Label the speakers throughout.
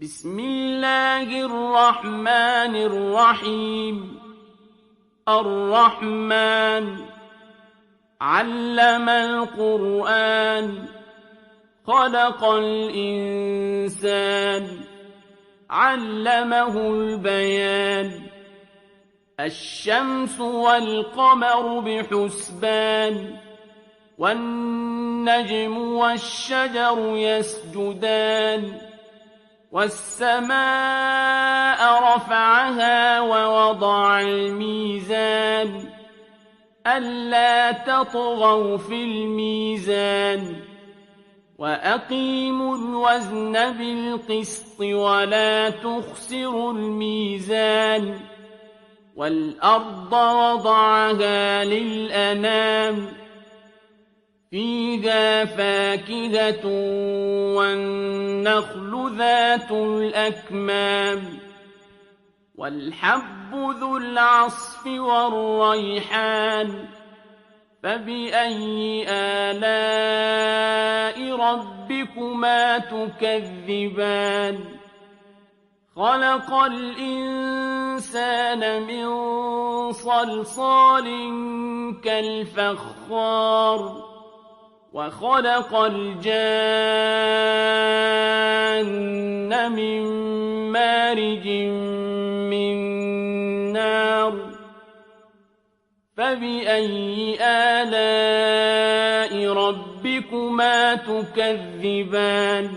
Speaker 1: بسم الله الرحمن الرحيم. الرحمن علم القرآن خلق الإنسان علمه البيان. الشمس والقمر بحسبان والنجم والشجر يسجدان. والسماء رفعها ووضع الميزان ألا تطغوا في الميزان وأقيموا الوزن بالقسط ولا تخسروا الميزان. والأرض وضعها للأنام فيها فاكهة والنخل ذات الأكمام والحب ذو العصف والريحان. فبأي آلاء ربكما تكذبان؟ خلق الإنسان من صلصال كالفخار وخلق الجان من مارج من نار. فبأي آلاء ربكما تكذبان؟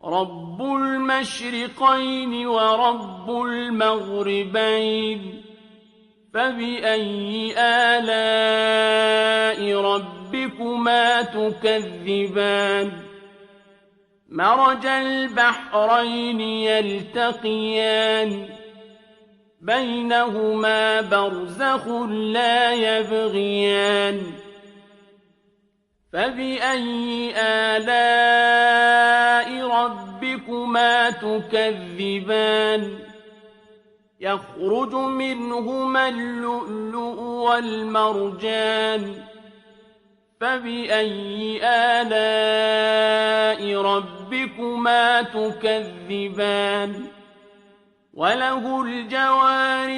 Speaker 1: رب المشرقين ورب المغربين. فبأي آلاء ربكما تكذبان؟ مرج البحرين يلتقيان بينهما برزخ لا يبغيان. فبأي آلاء ربكما تكذبان؟ يخرج منهما اللؤلؤ والمرجان. فبأي آلاء ربكما تكذبان؟ وله الجوار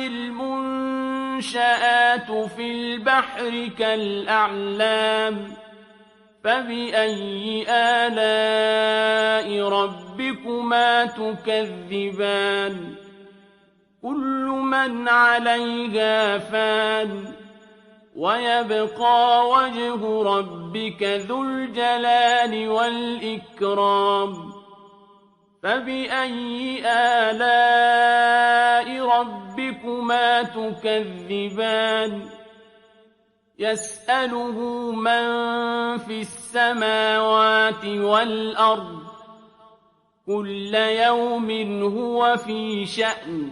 Speaker 1: المنشآت في البحر كالأعلام. فبأي آلاء ربكما تكذبان؟ كل من عليها فان ويبقى وجه ربك ذو الجلال والإكرام. فبأي آلاء ربكما تكذبان؟ يسأله من في السماوات والأرض كل يوم هو في شأن.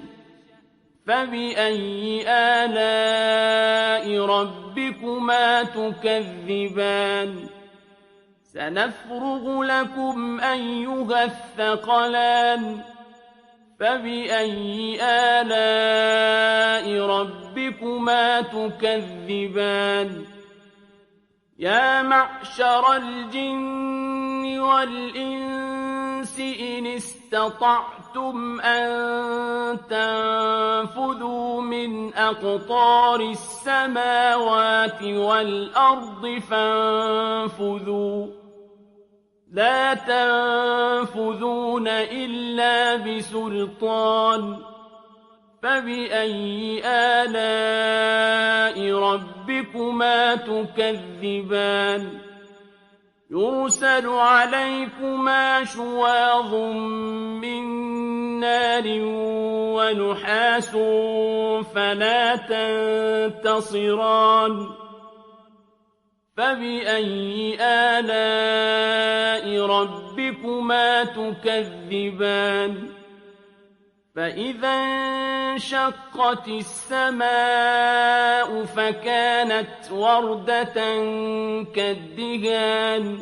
Speaker 1: فبأي آلاء ربكما تكذبان؟ سنفرغ لكم أيها الثقلان. فبأي آلاء ربكما تكذبان؟ يا معشر الجن والإنس إن استطعتم أن تنفذوا من أقطار السماوات والأرض فانفذوا لا تنفذون إلا بسلطان. فبأي آلاء ربكما تكذبان؟ يرسل عليكما شواظ من نار ونحاس فلا تنتصران. فبأي آلاء ربكما تكذبان؟ فإذا انشقت السماء فكانت وردة كالدهان.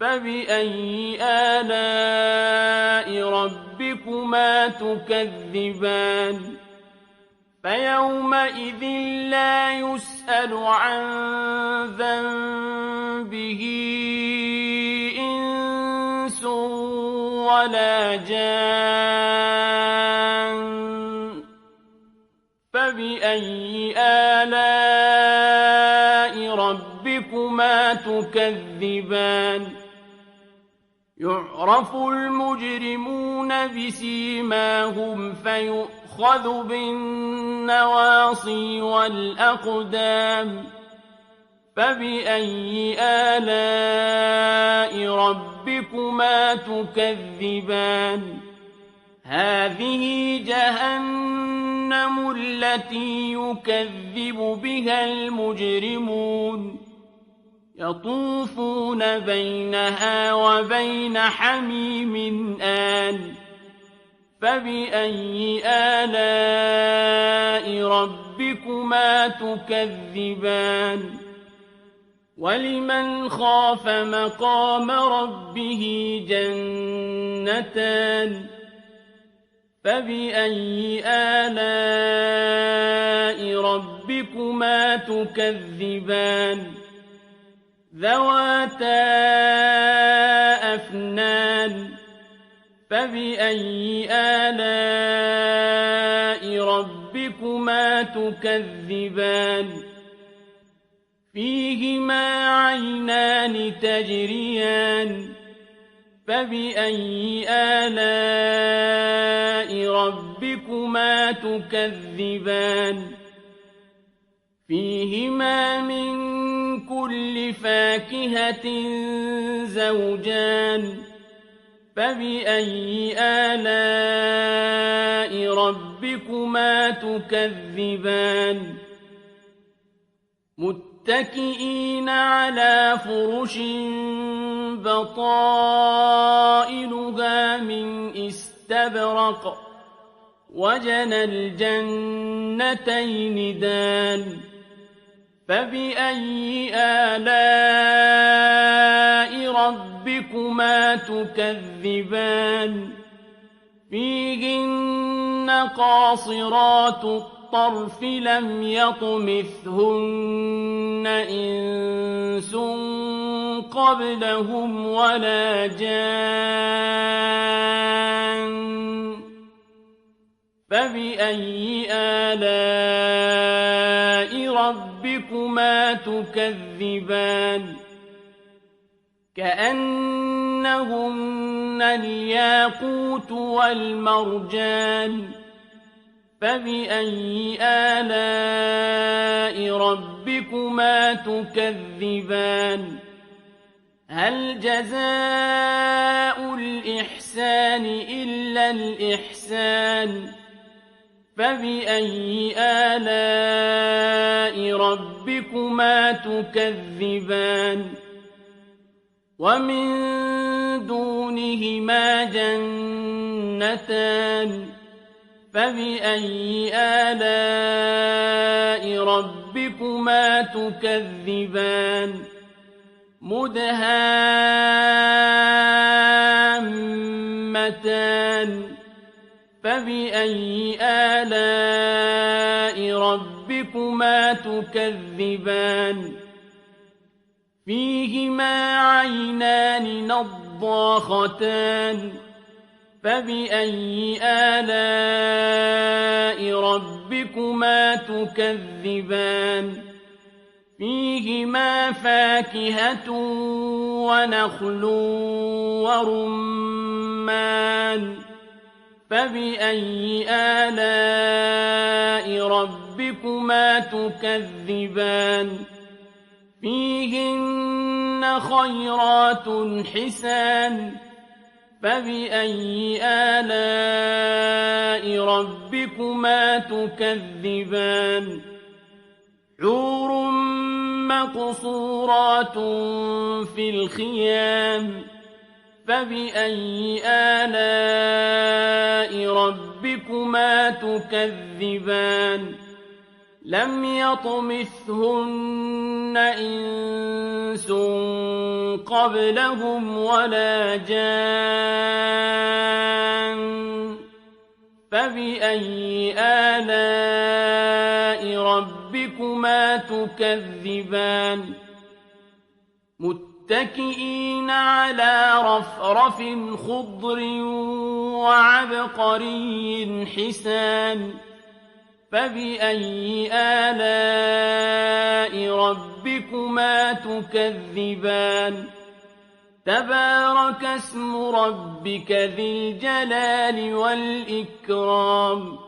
Speaker 1: فبأي آلاء ربكما تكذبان؟ فيومئذ لا يسأل عن ذنبه إنس ولا جان فبأي آلاء ربكما تكذبان يعرف المجرمون بسيماهم فيؤخذ بالنواصي والأقدام فبأي آلاء ربكما تكذبان هذه جهنم التي يكذب بها المجرمون يطوفون بينها وبين حميم آن فبأي آلاء ربكما تكذبان ولمن خاف مقام ربه جنتان فبأي آلاء ربكما تكذبان ذواتا أفنان فبأي آلاء ربكما تكذبان فيهما عينان تجريان فبأي آلاء ربكما تكذبان فيهما من كل فاكهة زوجان فبأي آلاء ربكما تكذبان متكئين على فرش بطائنها من استبرق وجنى الجنتين دان فبأي آلاء ربكما تكذبان فيهن قاصرات الطرف لم يطمثهن إنس قبلهم ولا جان فبأي آلاء ربكما تكذبان كأنهن الياقوت والمرجان فبأي آلاء ربكما تكذبان هل جزاء الإحسان إلا الإحسان فبأي آلاء ربكما تكذبان ومن دونهما جنتان فبأي آلاء ربكما تكذبان مدهامتان فبأي آلاء ربكما تكذبان فيهما عينان نضاختان فبأي آلاء ربكما تكذبان فيهما فاكهة ونخل ورمان فبأي آلاء ربكما تكذبان فيهن خيرات حسان فبأي آلاء ربكما تكذبان حور مقصورات في الخيام فبأي آلاء ربكما تكذبان لم يطمثهن إنس قبلهم ولا جان فبأي آلاء ربكما تكذبان متكئين على رفرف خضر وعبقري حسان فبأي آلاء ربكما تكذبان تبارك اسم ربك ذي الجلال والإكرام